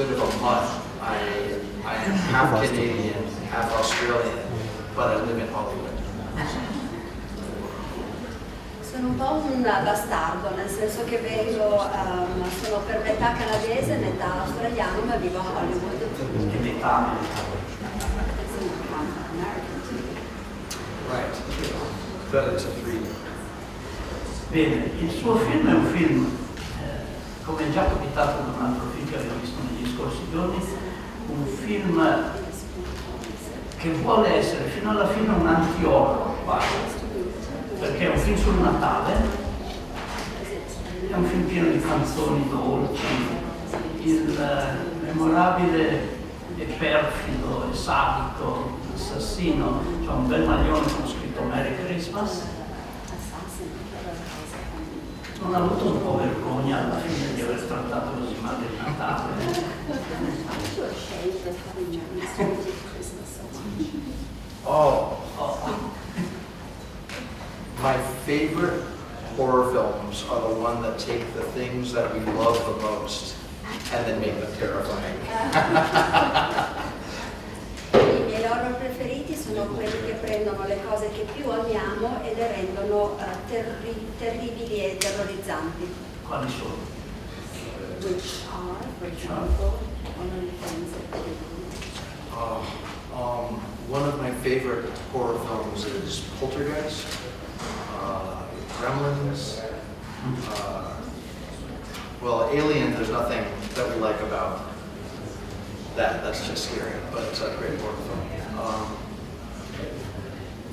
bit of a mutt. I am half Canadian, half Australian, but I live in Hollywood. Sono un po' un bastardo, nel senso che sono per metà canadese, metà australiano, ma vivo a Hollywood. E metà Right. But it's a three. Bene, il suo film è un film, come è già capitato da un altro film che abbiamo visto negli scorsi giorni, un film che vuole essere fino alla fine un anti-horror quasi, perché è un film sul Natale, è un film pieno di canzoni dolci, il memorabile e perfido e sadico assassino, c'è un bel maglione con scritto Merry Christmas. Non ha avuto un po' vergogna alla fine di aver trattato così male il Natale? Oh. My favorite horror films are the one that take the things that we love the most and then make them terrifying. I miei horror preferiti sono quelli che prendono le cose che più amiamo e le rendono terribili e terrorizzanti. Quali sono? Which are, for example, one of the things that you One of my favorite horror films is Poltergeist, Gremlins. Well, Alien, there's nothing that we like about that. That's just scary, but it's a great horror film.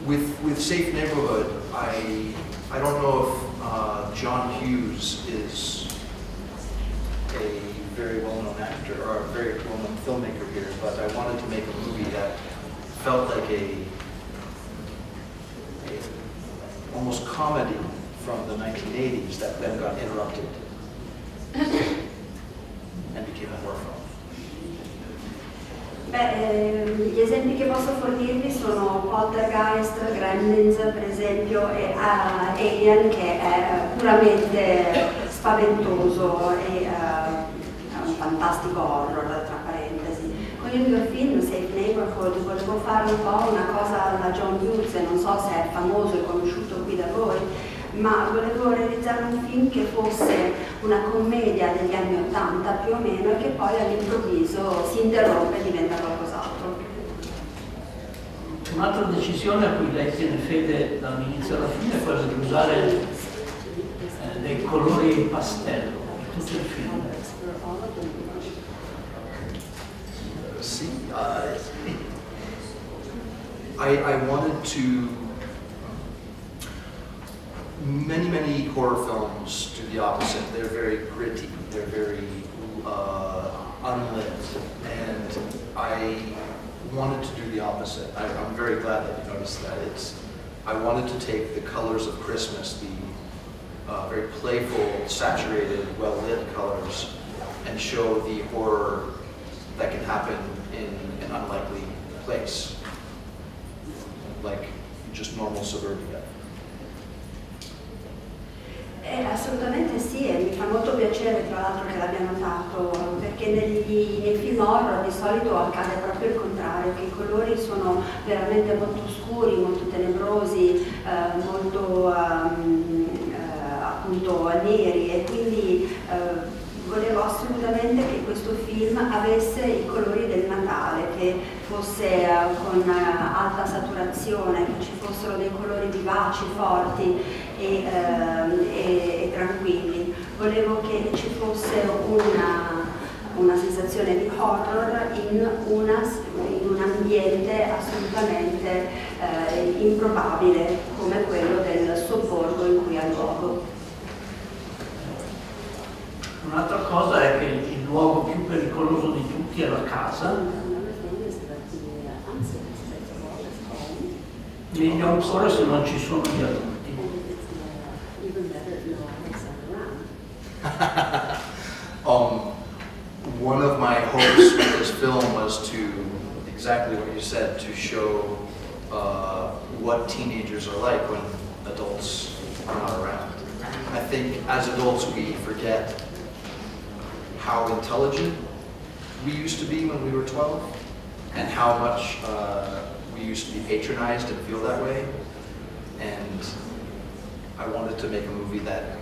With Safe Neighborhood, I don't know if John Hughes is a very well-known actor or a very well-known filmmaker here, but I wanted to make a movie that felt like a almost comedy from the 1980s that then got interrupted and became a horror film. Gli esempi che posso fornirvi sono Poltergeist, Gremlins per esempio e Alien, che è puramente spaventoso e è un fantastico horror, tra parentesi. Con il mio film Safe Neighborhood volevo fare un po' una cosa alla John Hughes, non so se è famoso e conosciuto qui da voi, ma volevo realizzare un film che fosse una commedia degli anni '80 più o meno e che poi all'improvviso si interrompe e diventa qualcos'altro. Un'altra decisione a cui lei tiene fede dall'inizio alla fine è quella di usare dei colori pastello per tutto il film. See, I wanted to. Many horror films do the opposite. They're very gritty. They're very unlit, and I wanted to do the opposite. I'm very glad that you noticed that. I wanted to take the colors of Christmas, the very playful, saturated, well-lit colors, and show the horror that can happen in an unlikely place, like just normal suburbia. Assolutamente sì, e mi fa molto piacere tra l'altro che l'abbia notato, perché nei film horror di solito accade proprio il contrario, che i colori sono veramente molto scuri, molto tenebrosi, molto appunto neri, e quindi volevo assolutamente che questo film avesse i colori del Natale, che fosse con alta saturazione, che ci fossero dei colori vivaci, forti e tranquilli. Volevo che ci fosse una sensazione di horror in un ambiente assolutamente improbabile come quello del sobborgo in cui ha luogo. Un'altra cosa è che il luogo più pericoloso di tutti è la casa. Meglio ancora se non ci sono gli adulti. One of my hopes with this film was to, exactly what you said, to show what teenagers are like when adults are not around. I think as adults we forget how intelligent we used to be when we were 12 and how much we used to be patronized and feel that way. And I wanted to make a movie that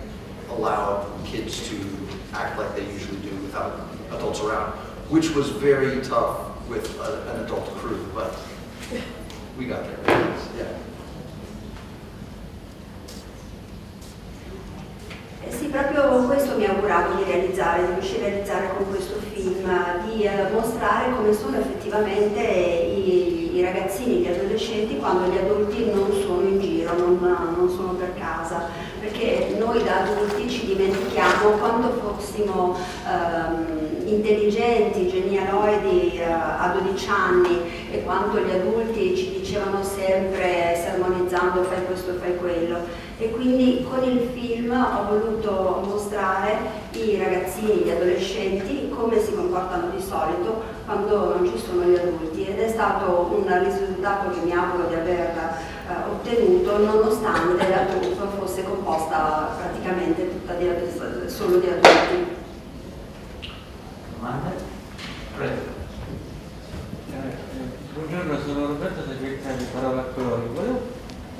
allowed kids to act like they usually do without adults around, which was very tough with an adult crew, but we got there. Yeah. Sì, proprio questo mi auguravo di realizzare, di riuscire a realizzare con questo film, di mostrare come sono effettivamente i ragazzini, gli adolescenti quando gli adulti non sono in giro, non sono per casa, perché noi da adulti ci dimentichiamo quando fossimo intelligenti, genialoidi a 12 anni e quanto gli adulti ci dicevano sempre, sermonizzando, fai questo, fai quello. E quindi con il film ho voluto mostrare i ragazzini, gli adolescenti, come si comportano di solito quando non ci sono gli adulti, ed è stato un risultato che mi auguro di aver ottenuto, nonostante la troupe fosse composta praticamente tutta solo di adulti. Domande? Prego. Buongiorno, sono Roberto Segretario di Parola a Colori.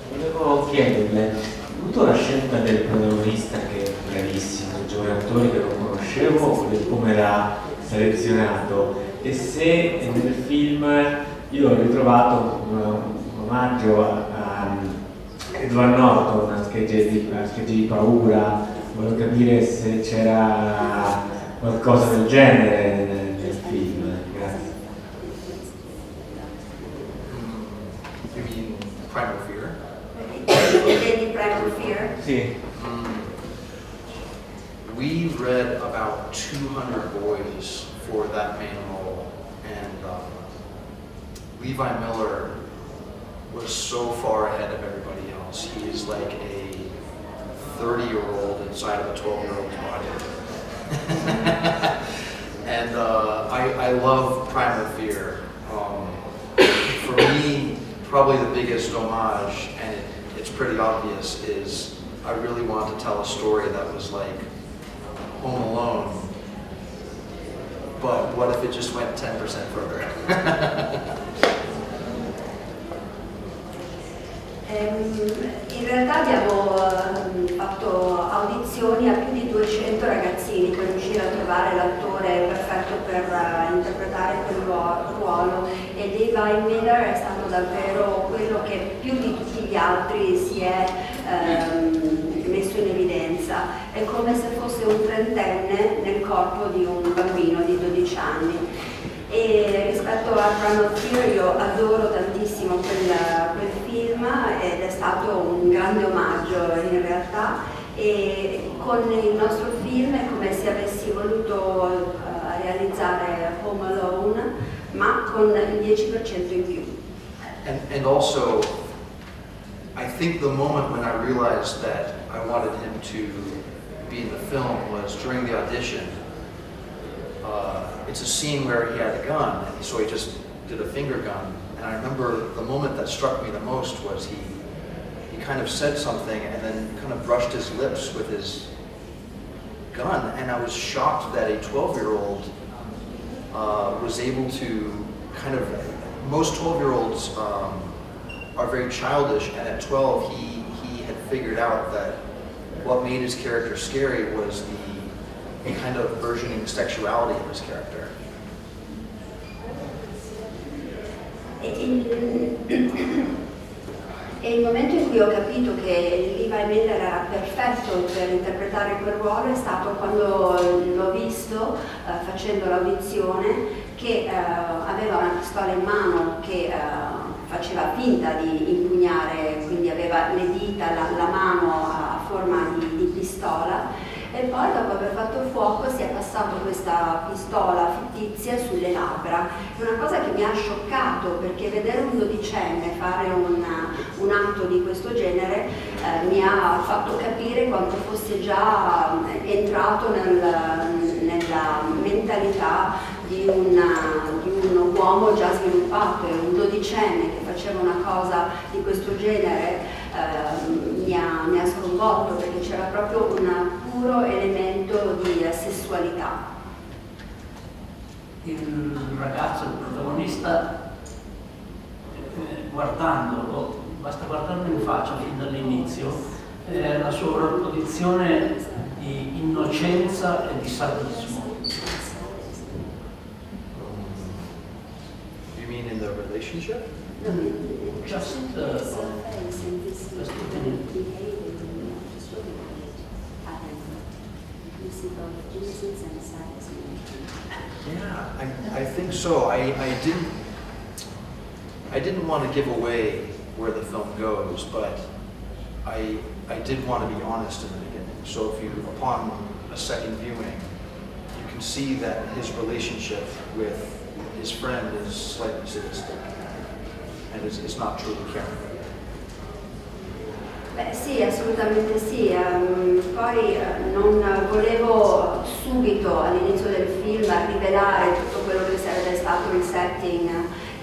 Volevo chiederle, avuto la scelta del protagonista che è bravissimo, un giovane attore che non conoscevo, come l'ha selezionato, e se nel film io ho ritrovato un omaggio a Edward Norton, a schegge di paura, volevo capire se c'era qualcosa del genere nel film. Grazie. You mean Primal Fear? Vedi Primal Fear? Sì. We read about 200 boys for that main role, and Levi Miller was so far ahead of everybody else. He is like a 30-year-old inside of a 12-year-old's body. And I love Primal Fear. For me, probably the biggest homage, and it's pretty obvious, is I really want to tell a story that was like Home Alone, but what if it just went 10% further? In realtà abbiamo fatto audizioni a più di 200 ragazzini per riuscire a trovare l'attore perfetto per interpretare quel ruolo, e Levi Miller è stato davvero quello che più di tutti gli altri si è messo in evidenza. È come se fosse un trentenne nel corpo di un bambino di 12 anni. E rispetto a Primal Fear io adoro tantissimo quel film, ed è stato un grande omaggio in realtà, e con il nostro film è come se avessi voluto realizzare Home Alone ma con il 10% in più. And also, I think the moment when I realized that I wanted him to be in the film was during the audition. It's a scene where he had a gun, and so he just did a finger gun. And I remember the moment that struck me the most was he kind of said something and then kind of brushed his lips with his gun. And I was shocked that a 12-year-old was able to kind of, most 12-year-olds are very childish, and at 12 he had figured out that what made his character scary was the kind of burgeoning sexuality of his character. E il momento in cui ho capito che Levi Miller era perfetto per interpretare quel ruolo è stato quando l'ho visto facendo l'audizione, che aveva una pistola in mano che faceva finta di impugnare, quindi aveva le dita, la mano a forma di pistola, e poi dopo aver fatto fuoco si è passato questa pistola fittizia sulle labbra. È una cosa che mi ha scioccato, perché vedere un dodicenne fare un atto di questo genere mi ha fatto capire quanto fosse già entrato nella mentalità di un uomo già sviluppato. E un dodicenne che faceva una cosa di questo genere mi ha sconvolto, perché c'era proprio un puro elemento di sessualità. il ragazzo, il protagonista, guardandolo, basta guardarlo in faccia fin dall'inizio, la sua sovrapposizione di innocenza e di sadismo. You mean in the relationship? Just Yeah, I think so. I didn't want to give away where the film goes, but I did want to be honest in the beginning. So if you, upon a second viewing, you can see that his relationship with his friend is slightly sadistic, and it's not truly caring. Beh sì, assolutamente sì. Poi non volevo subito all'inizio del film rivelare tutto quello che sarebbe stato il setting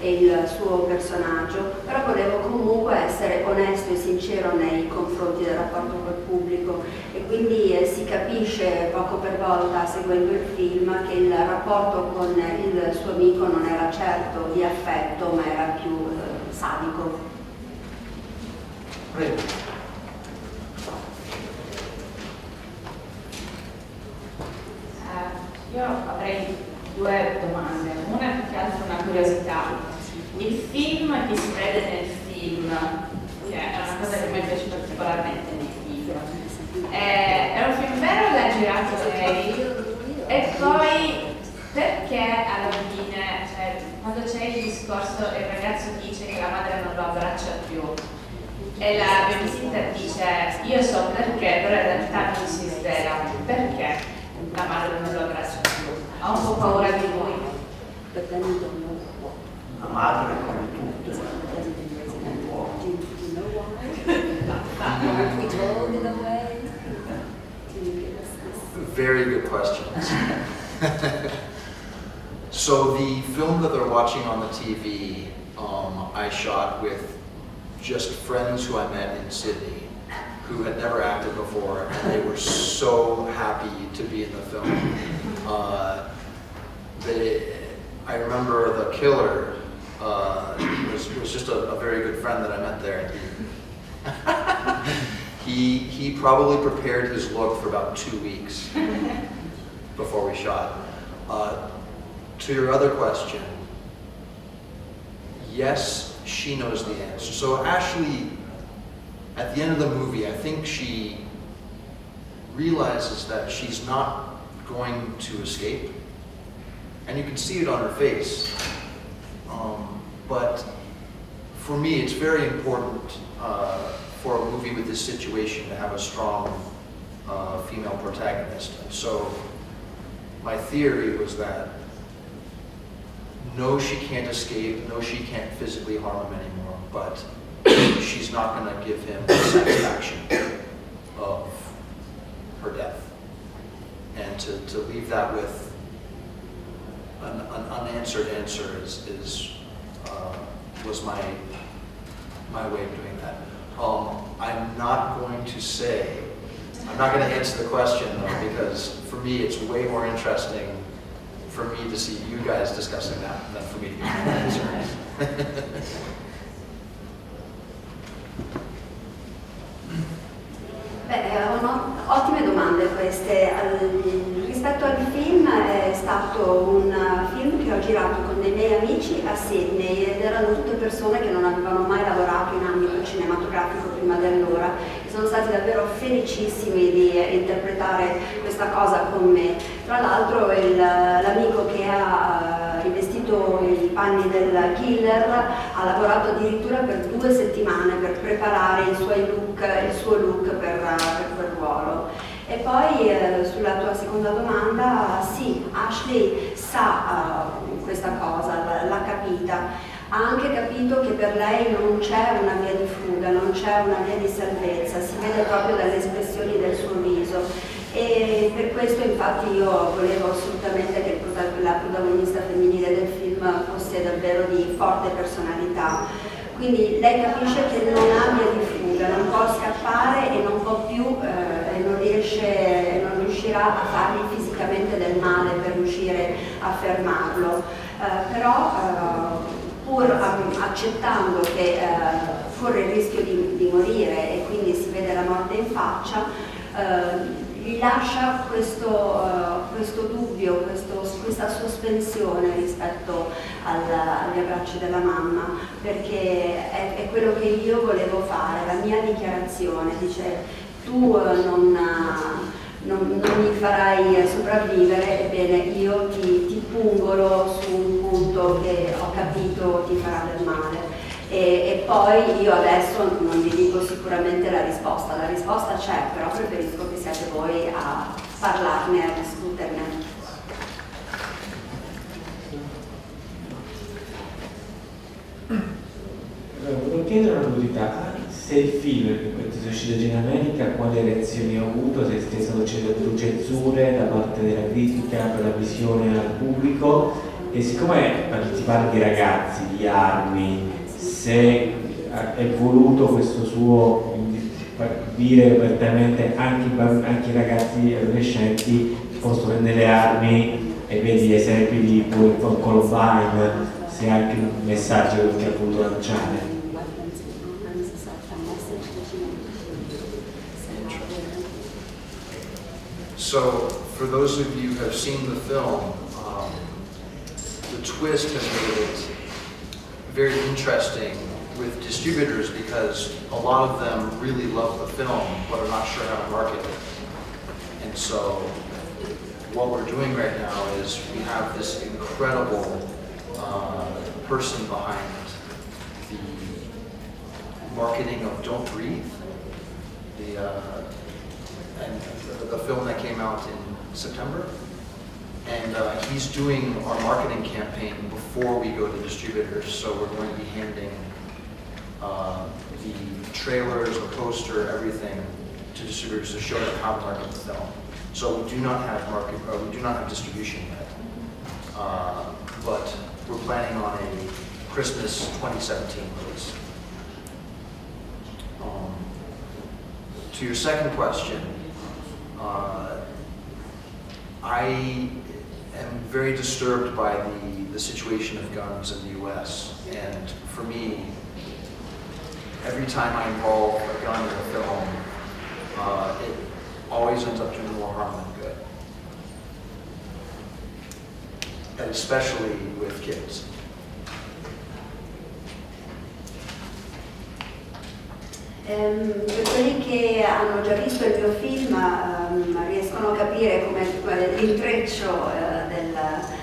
e il suo personaggio, però volevo comunque essere onesto e sincero nei confronti del rapporto col pubblico, e quindi si capisce poco per volta seguendo il film che il rapporto con il suo amico non era certo di affetto, ma era più sadico. Prego. Io avrei due domande, una più che altro una curiosità. Il film che si vede nel film, che è una cosa che a me piace particolarmente nei film, è un film vero o l'ha girato lei? E poi perché alla fine, cioè, quando c'è il discorso e il ragazzo dice che la madre non lo abbraccia più e la babysitter dice io so perché, però in realtà non si svela, perché la madre non lo abbraccia più? Ha un po' paura di lui. La madre come tutte non può. Very good questions. So the film that they're watching on the TV, I shot with just friends who I met in Sydney, who had never acted before, and they were so happy to be in the film. I remember the killer was just a very good friend that I met there. He probably prepared his look for about 2 weeks before we shot. To your other question, yes, she knows the answer. So Ashley, at the end of the movie, I think she realizes that she's not going to escape. And you can see it on her face. But for me, it's very important for a movie with this situation to have a strong female protagonist. And so my theory was that no, she can't escape, no, she can't physically harm him anymore, but she's not going to give him the satisfaction of her death. And to leave that with an unanswered answer was my way of doing that. I'm not going to answer the question though, because for me it's way more interesting for me to see you guys discussing that than for me to give you an answer. Ottime domande queste. Rispetto al film, è stato un film che ho girato con dei miei amici a Sydney ed erano tutte persone che non avevano mai lavorato in ambito cinematografico prima di allora e sono stati davvero felicissimi di interpretare questa cosa con me. Tra l'altro l'amico che ha rivestito i panni del killer ha lavorato addirittura per 2 settimane per preparare il suo look per quel ruolo. E poi sulla tua seconda domanda, sì, Ashley sa questa cosa, l'ha capita. Ha anche capito che per lei non c'è una via di fuga, non c'è una via di salvezza, si vede proprio dalle espressioni del suo viso. E per questo infatti io volevo assolutamente che la protagonista femminile del film fosse davvero di forte personalità. Quindi lei capisce che non ha via di fuga, non può scappare e non può più, non riuscirà a fargli fisicamente praticamente del male per riuscire a fermarlo, però pur accettando che corre il rischio di morire e quindi si vede la morte in faccia, gli lascia questo dubbio, questa sospensione rispetto agli abbracci della mamma, perché è quello che io volevo fare, la mia dichiarazione, dice tu non mi farai sopravvivere, ebbene io ti pungolo su un punto che ho capito ti farà del male. E poi io adesso non vi dico sicuramente la risposta c'è, però preferisco che siate voi a parlarne, a discuterne. Volevo chiedere una curiosità, se il film che è uscito in America, quali reazioni ha avuto, se è stato oggetto censure da parte della critica per la visione al pubblico, e siccome si parla di ragazzi, di armi, se è voluto questo suo dire apertamente anche i ragazzi e adolescenti possono prendere le armi, e vedi gli esempi di Columbine, se è anche un messaggio che ha voluto lanciare. So, for those of you who have seen the film, the twist has made it very interesting with distributors because a lot of them really love the film but are not sure how to market it. And so what we're doing right now is we have this incredible person behind the marketing of Don't Breathe, the film that came out in September. And he's doing our marketing campaign before we go to distributors, so we're going to be handing the trailers, the poster, everything to distributors to show them how to market the film. So we do not have distribution yet, but we're planning on a Christmas 2017 release. To your second question, I am very disturbed by the situation of guns in the US, and for me, every time I involve a gun in a film, it always ends up doing more harm than good, and especially with kids. Per quelli che hanno già visto il mio film riescono a capire come l'intreccio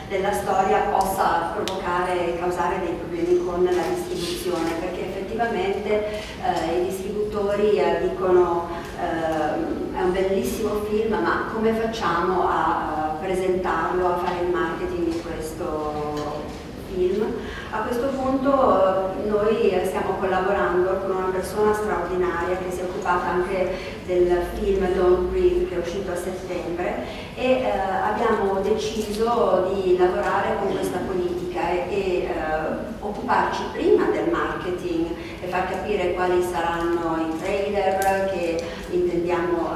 della storia possa provocare e causare dei problemi con la distribuzione, perché effettivamente i distributori dicono è un bellissimo film, ma come facciamo a presentarlo, a fare il marketing di questo film? A questo punto noi stiamo collaborando con una persona straordinaria che si è occupata anche del film Don't Breathe, che è uscito a settembre, e abbiamo deciso di lavorare con questa politica e occuparci prima del marketing e far capire quali saranno i trailer che intendiamo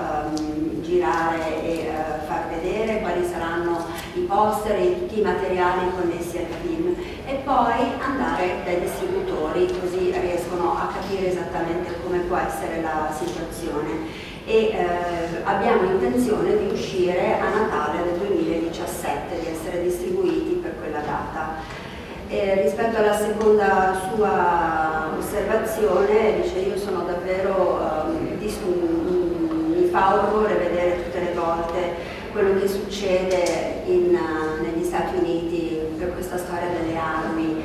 girare e far vedere, quali saranno i poster e tutti i materiali connessi al film, e poi andare dai distributori, così riescono a capire esattamente come può essere la situazione. E abbiamo intenzione di uscire a Natale del 2017, di essere distribuiti per quella data. Rispetto alla seconda sua osservazione, dice, io sono davvero mi fa orrore vedere tutte le volte quello che succede negli Stati Uniti per questa storia delle armi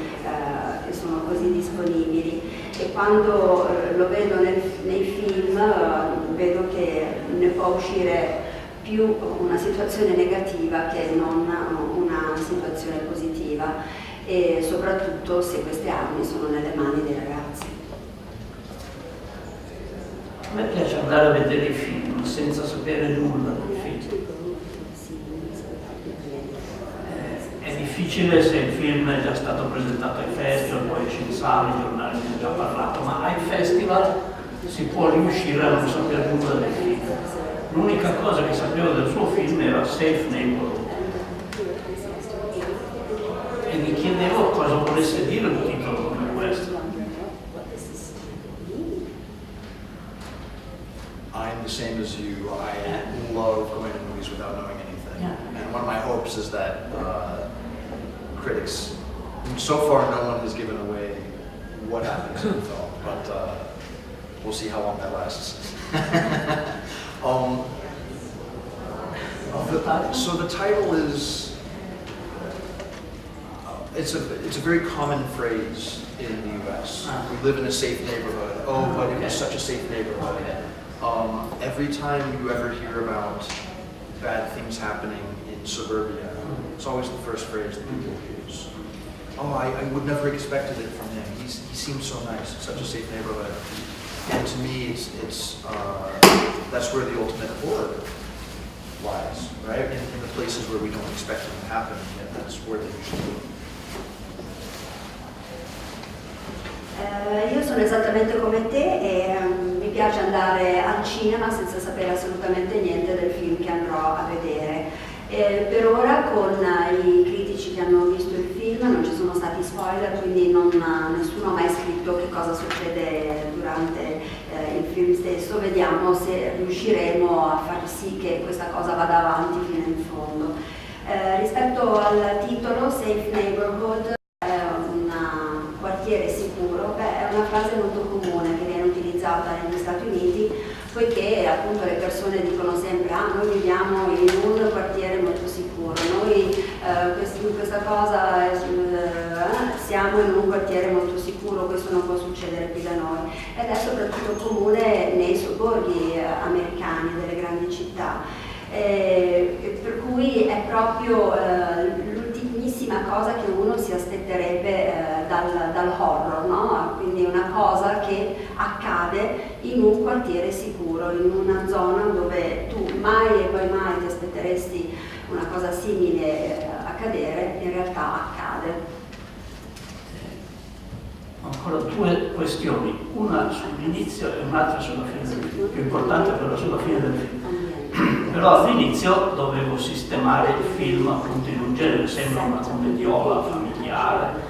che sono così disponibili, e quando lo vedo nei film vedo che ne può uscire più una situazione negativa che non una situazione positiva, e soprattutto se queste armi sono nelle mani dei ragazzi. A me piace andare a vedere i film senza sapere nulla del film. È difficile se il film è già stato presentato ai festival, poi esce in sala, i giornali ne hanno già parlato, ma ai festival si può riuscire a non sapere nulla del film. L'unica cosa che sapevo del suo film era Safe Neighborhood. E mi chiedevo cosa volesse dire un titolo come questo. I'm the same as you. I love going to movies without knowing anything. Yeah. And one of my hopes is that critics, so far no one has given away what happens in the film, but we'll see how long that lasts. So the title is, it's a very common phrase in the US. We live in a safe neighborhood. Oh, but it was such a safe neighborhood. Every time you ever hear about bad things happening in suburbia, it's always the first phrase that people use. Oh, I would never have expected it from him. He seems so nice. It's such a safe neighborhood. And to me, that's where the ultimate horror lies, right? In the places where we don't expect them to happen, yet that's where they usually do. Io sono esattamente come te e mi piace andare al cinema senza sapere assolutamente niente del film che andrò a vedere. Per ora con i critici che hanno visto il film non ci sono stati spoiler, quindi nessuno ha mai scritto che cosa succede durante il film stesso. Vediamo se riusciremo a far sì che questa cosa vada avanti fino in fondo. Rispetto al titolo Safe Neighborhood, quartiere sicuro, è una frase molto comune che viene utilizzata negli Stati Uniti, poiché appunto le persone dicono sempre noi viviamo in un quartiere molto sicuro, noi questa cosa siamo in un quartiere molto sicuro, questo non può succedere qui da noi, ed è soprattutto comune nei sobborghi americani delle grandi città. Per cui è proprio l'ultimissima cosa che uno si aspetterebbe dal horror, no? Quindi una cosa che accade in un quartiere sicuro, in una zona dove tu mai e poi mai ti aspetteresti una cosa simile accadere, in realtà accade. Ancora due questioni, una sull'inizio e un'altra sulla fine del film. Più importante però sulla fine del film. Però all'inizio dovevo sistemare il film appunto in un genere, sembra una commediola familiare,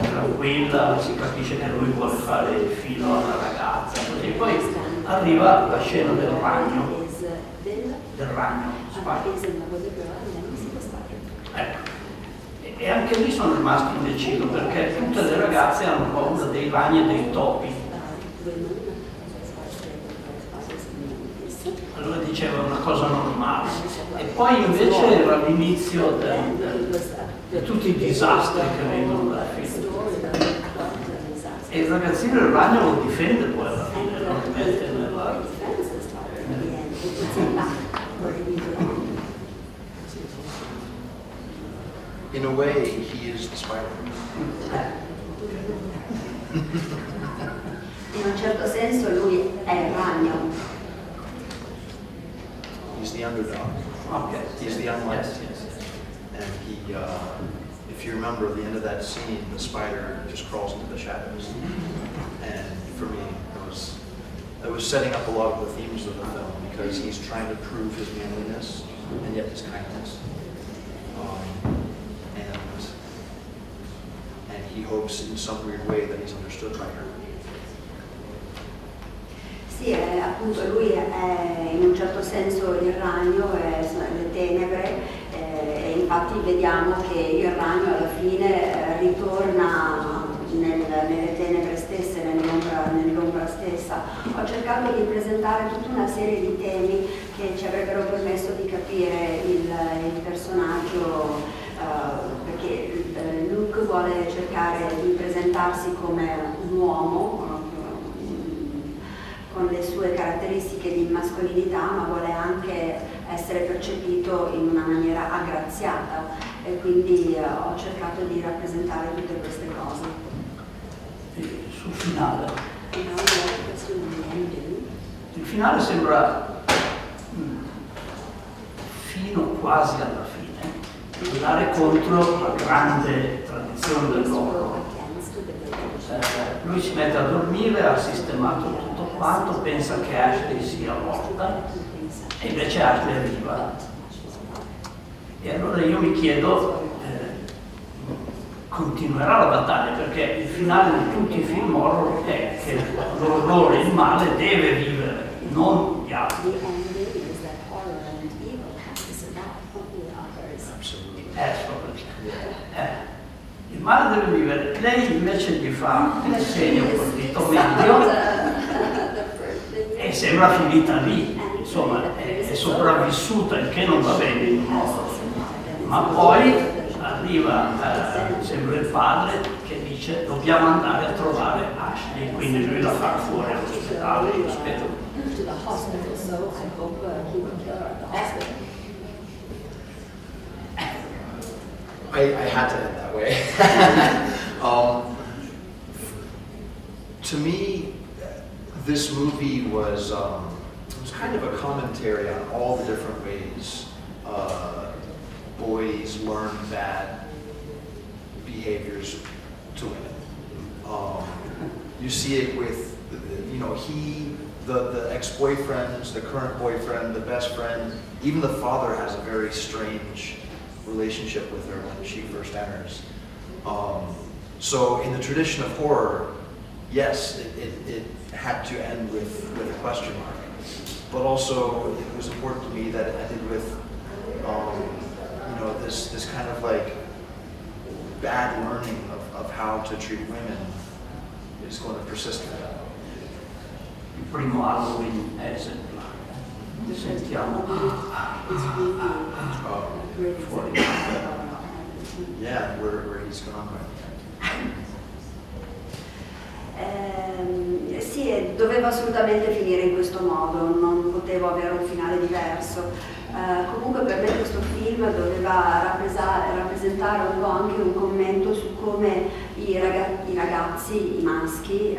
tranquilla, si capisce che lui vuole fare il filo alla ragazza, e poi arriva la scena del ragno ecco. E anche lì sono rimasto indeciso perché tutte le ragazze hanno paura dei ragni e dei topi. Allora diceva una cosa normale. E poi invece era l'inizio di tutti i disastri che vengono dal film. E il ragazzino del ragno lo difende poi alla fine, lo mette nella... In a way, he is the spider. In un certo senso lui è il ragno. He's the underdog. Okay. He's the unlikely. Yes. And he, if you remember at the end of that scene, the spider just crawls into the shadows. And for me, it was setting up a lot of the themes of the film because he's trying to prove his manliness and yet his kindness. And he hopes in some weird way that he's understood by her. Sì, appunto lui è in un certo senso il ragno, sono le tenebre, e infatti vediamo che il ragno alla fine ritorna nelle tenebre stesse, nell'ombra stessa. Ho cercato di presentare tutta una serie di temi che ci avrebbero permesso di capire il personaggio, perché Luke vuole cercare di presentarsi come un uomo con le sue caratteristiche di mascolinità, ma vuole anche essere percepito in una maniera aggraziata, e quindi ho cercato di rappresentare tutte queste cose. E sul finale. Il finale sembra fino quasi alla fine andare contro la grande tradizione dell'horror. Lui si mette a dormire, ha sistemato tutto quanto, pensa che Ashley sia morta e invece Ashley arriva. E allora io mi chiedo, continuerà la battaglia, perché il finale di tutti i film horror è che l'orrore, il male deve vivere, non gli altri. Il male deve vivere, lei invece gli fa il segno col dito medio e sembra finita lì, insomma è sopravvissuta, il che non va bene in un modo. Ma poi arriva sempre il padre che dice dobbiamo andare a trovare Ashley, quindi lui la fa fuori all'ospedale, io spero. I had to end that way. To me, this movie was kind of a commentary on all the different ways boys learn bad behaviors to women. You see it with, the ex-boyfriends, the current boyfriend, the best friend, even the father has a very strange relationship with her when she first enters. So in the tradition of horror, yes, it had to end with a question mark. But also it was important to me that it ended with this kind of like bad learning of how to treat women is going to persist for them. Il primo Halloween è esemplare. Sentiamo fuori. Yeah, where he's gone by the end. Sì, doveva assolutamente finire in questo modo, non potevo avere un finale diverso. Comunque per me questo film doveva rappresentare un po' anche un commento su come i ragazzi, i maschi,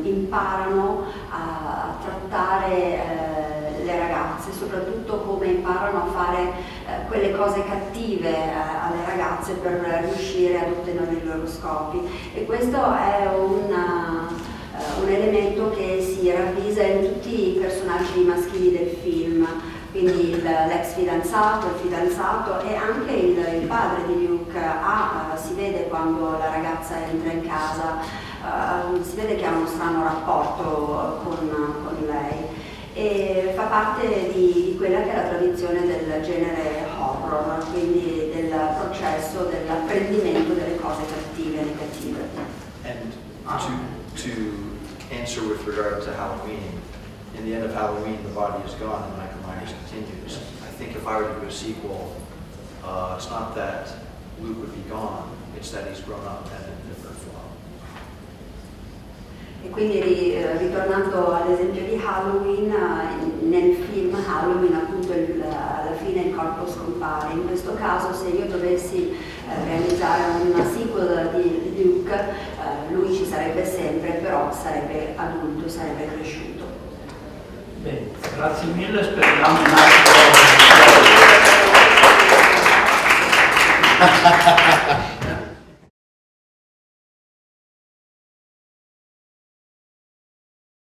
imparano a trattare le ragazze, soprattutto come imparano a fare quelle cose cattive alle ragazze per riuscire ad ottenere i loro scopi. E questo è un elemento che si ravvisa in tutti i personaggi maschili del film, quindi l'ex fidanzato, il fidanzato e anche il padre di Luke. Si vede quando la ragazza entra in casa, si vede che ha uno strano rapporto con lei e fa parte di quella che è la tradizione del genere horror, quindi del processo dell'apprendimento delle cose cattive e negative. And to answer with regard to Halloween, in the end of Halloween, the body is gone and Michael Myers continues. I think if I were to do a sequel, it's not that Luke would be gone, it's that he's grown up and in a different form. E quindi ritornando all'esempio di Halloween, nel film Halloween appunto alla fine il corpo scompare. In questo caso se io dovessi realizzare una sequel di Luke, lui ci sarebbe sempre, però sarebbe adulto, sarebbe cresciuto. Bene, grazie mille, speriamo un altro...